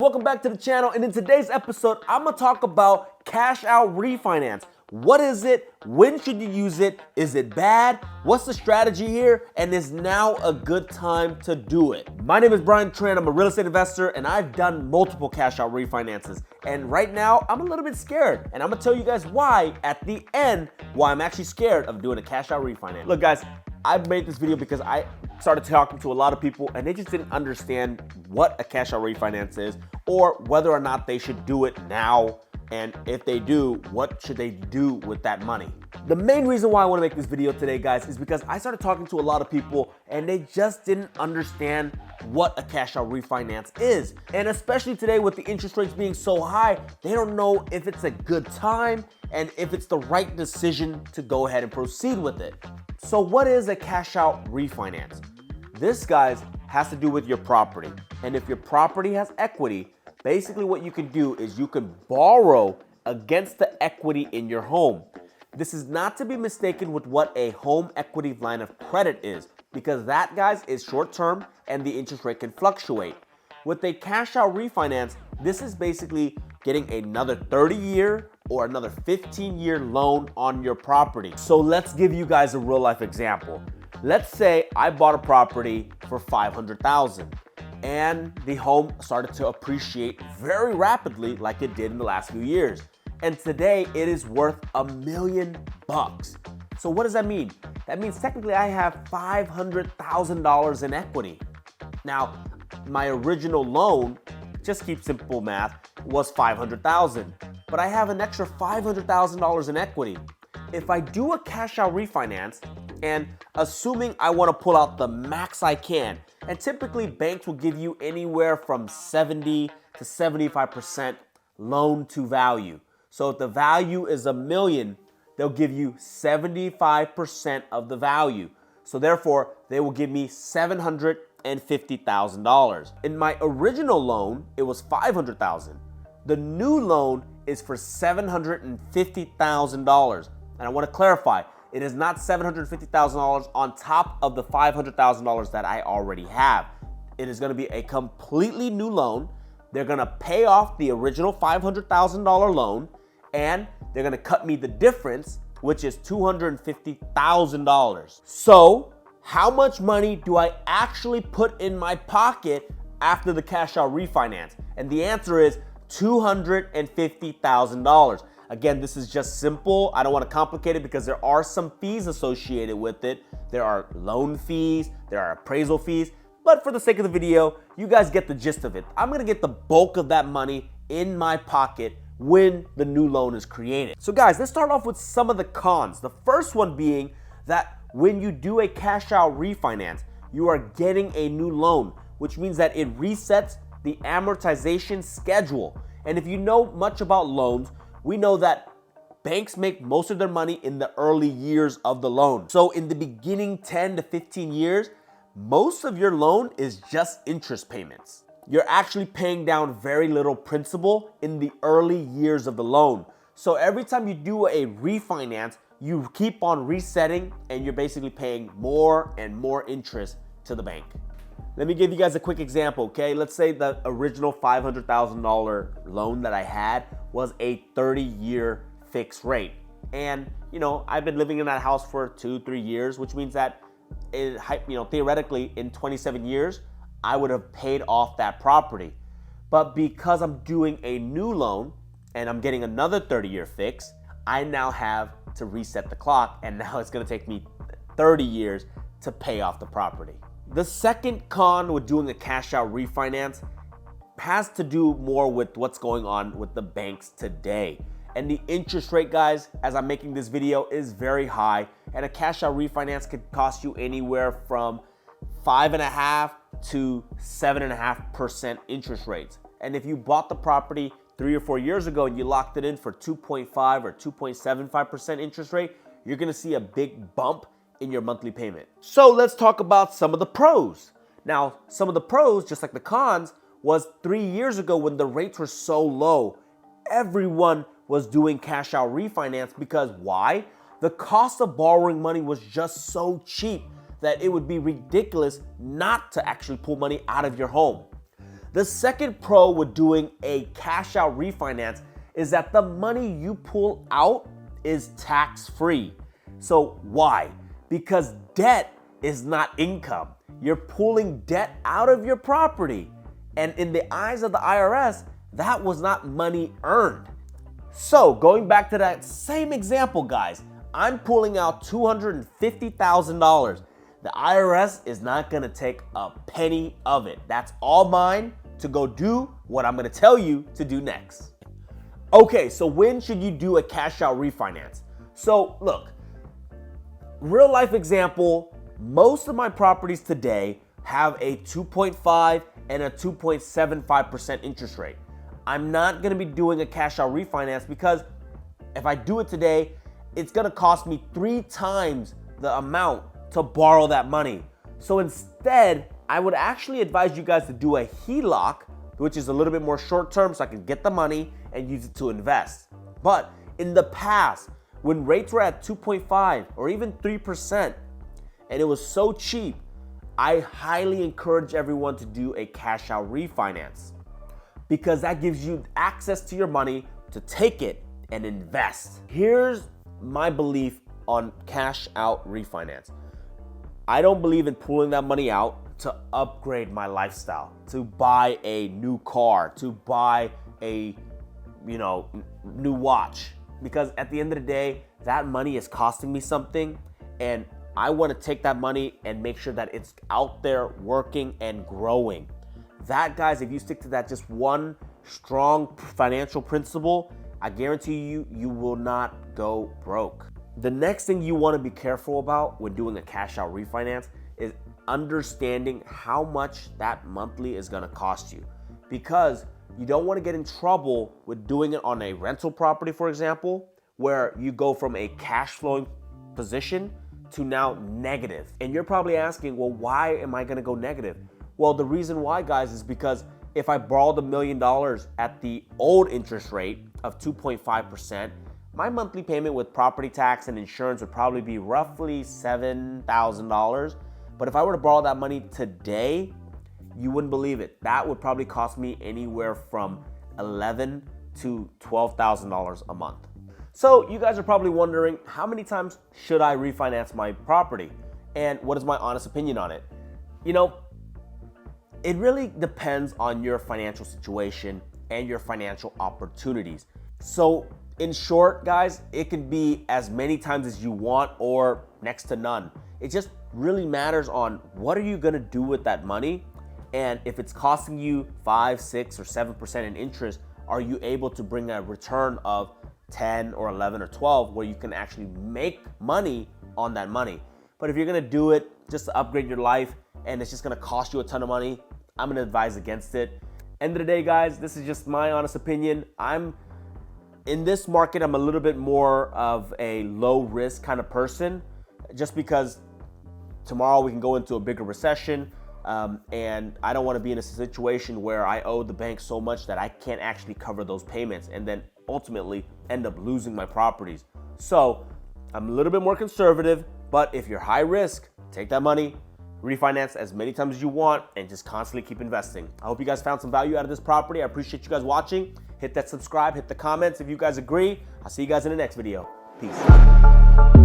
Welcome back to the channel, and in today's episode, I'm gonna talk about cash out refinance. What is it? When should you use it? Is it bad? What's the strategy here? And is now a good time to do it? My name is Brian Tran. I'm a real estate investor, and I've done multiple cash out refinances. And right now, I'm a little bit scared, and I'm gonna tell you guys why at the end, why I'm actually scared of doing a cash out refinance. Look, guys, I made this video because I started talking to a lot of people and they just didn't understand what a cash out refinance is or whether or not they should do it now, and if they do, what should they do with that money. The main reason why I want to make this video today, guys, is because I started talking to a lot of people and they just didn't understand what a cash out refinance is. And especially today with the interest rates being so high, they don't know if it's a good time and if it's the right decision to go ahead and proceed with it. So what is a cash out refinance? This, guys, has to do with your property. And if your property has equity, basically what you can do is you can borrow against the equity in your home. This is not to be mistaken with what a home equity line of credit is, because that, guys, is short term and the interest rate can fluctuate. With a cash out refinance, this is basically getting another 30-year or another 15-year loan on your property. So let's give you guys a real life example. Let's say I bought a property for $500,000 and the home started to appreciate very rapidly like it did in the last few years. And today it is worth $1 million. So what does that mean? That means technically I have $500,000 in equity. Now, my original loan, just keep simple math, was $500,000, but I have an extra $500,000 in equity. If I do a cash out refinance, and assuming I want to pull out the max I can, and typically banks will give you anywhere from 70 to 75% loan to value. So if the value is $1 million, they'll give you 75% of the value. So therefore, they will give me $750,000. In my original loan, it was $500,000. The new loan is for $750,000. And I want to clarify, it is not $750,000 on top of the $500,000 that I already have. It is going to be a completely new loan. They're going to pay off the original $500,000 loan, and they're going to cut me the difference, which is $250,000. So how much money do I actually put in my pocket after the cash out refinance? And the answer is $250,000. Again, this is just simple. I don't want to complicate it because there are some fees associated with it. There are loan fees, there are appraisal fees, but for the sake of the video, you guys get the gist of it. I'm gonna get the bulk of that money in my pocket when the new loan is created. So guys, let's start off with some of the cons. The first one being that when you do a cash out refinance, you are getting a new loan, which means that it resets the amortization schedule. And if you know much about loans, we know that banks make most of their money in the early years of the loan. So in the beginning 10 to 15 years, most of your loan is just interest payments. You're actually paying down very little principal in the early years of the loan. So every time you do a refinance, you keep on resetting and you're basically paying more and more interest to the bank. Let me give you guys a quick example, okay? Let's say the original $500,000 loan that I had was a 30-year fixed rate. And, I've been living in that house for 2-3 years, which means that, theoretically, in 27 years, I would have paid off that property. But because I'm doing a new loan and I'm getting another 30-year fix, I now have to reset the clock, and now it's gonna take me 30 years to pay off the property. The second con with doing a cash out refinance has to do more with what's going on with the banks today. And the interest rate, guys, as I'm making this video, is very high. And a cash out refinance could cost you anywhere from 5.5% to 7.5% interest rates. And if you bought the property 3 or 4 years ago and you locked it in for 2.5 or 2.75% interest rate, you're gonna see a big bump in your monthly payment. So let's talk about some of the pros. Now, some of the pros, just like the cons, was 3 years ago when the rates were so low, everyone was doing cash out refinance because why? The cost of borrowing money was just so cheap that it would be ridiculous not to actually pull money out of your home. The second pro with doing a cash out refinance is that the money you pull out is tax-free. So why? Because debt is not income. You're pulling debt out of your property. And in the eyes of the IRS, that was not money earned. So going back to that same example, guys, I'm pulling out $250,000. The IRS is not gonna take a penny of it. That's all mine to go do what I'm gonna tell you to do next. Okay, so when should you do a cash out refinance? So look, real life example, most of my properties today have a 2.5 and a 2.75% interest rate. I'm not gonna be doing a cash out refinance because if I do it today, it's gonna cost me 3 times the amount to borrow that money. So instead, I would actually advise you guys to do a HELOC, which is a little bit more short term so I can get the money and use it to invest. But in the past, when rates were at 2.5 or even 3%, and it was so cheap, I highly encourage everyone to do a cash out refinance because that gives you access to your money to take it and invest. Here's my belief on cash out refinance. I don't believe in pulling that money out to upgrade my lifestyle, to buy a new car, to buy a new watch, because at the end of the day, that money is costing me something, and I want to take that money and make sure that it's out there working and growing. That, guys, if you stick to that just one strong financial principle, I guarantee you, you will not go broke. The next thing you want to be careful about when doing a cash out refinance is understanding how much that monthly is going to cost you, because you don't want to get in trouble with doing it on a rental property, for example, where you go from a cash flowing position to now negative. And you're probably asking, well, why am I going to go negative? Well, the reason why, guys, is because if I borrowed $1 million at the old interest rate of 2.5%, my monthly payment with property tax and insurance would probably be roughly $7,000. But if I were to borrow that money today, you wouldn't believe it. That would probably cost me anywhere from $11,000 to $12,000 a month. So you guys are probably wondering, how many times should I refinance my property? And what is my honest opinion on it? It really depends on your financial situation and your financial opportunities. So in short, guys, it can be as many times as you want or next to none. It just really matters on what are you gonna do with that money, and if it's costing you 5, 6, or 7% in interest, are you able to bring a return of 10 or 11 or 12 where you can actually make money on that money? But if you're gonna do it just to upgrade your life and it's just gonna cost you a ton of money, I'm gonna advise against it. End of the day, guys, this is just my honest opinion. In this market, I'm a little bit more of a low risk kind of person, just because tomorrow we can go into a bigger recession, and I don't want to be in a situation where I owe the bank so much that I can't actually cover those payments and then ultimately end up losing my properties. So I'm a little bit more conservative, but if you're high risk, take that money, refinance as many times as you want, and just constantly keep investing. I hope you guys found some value out of this property. I appreciate you guys watching. Hit that subscribe, hit the comments if you guys agree. I'll see you guys in the next video. Peace.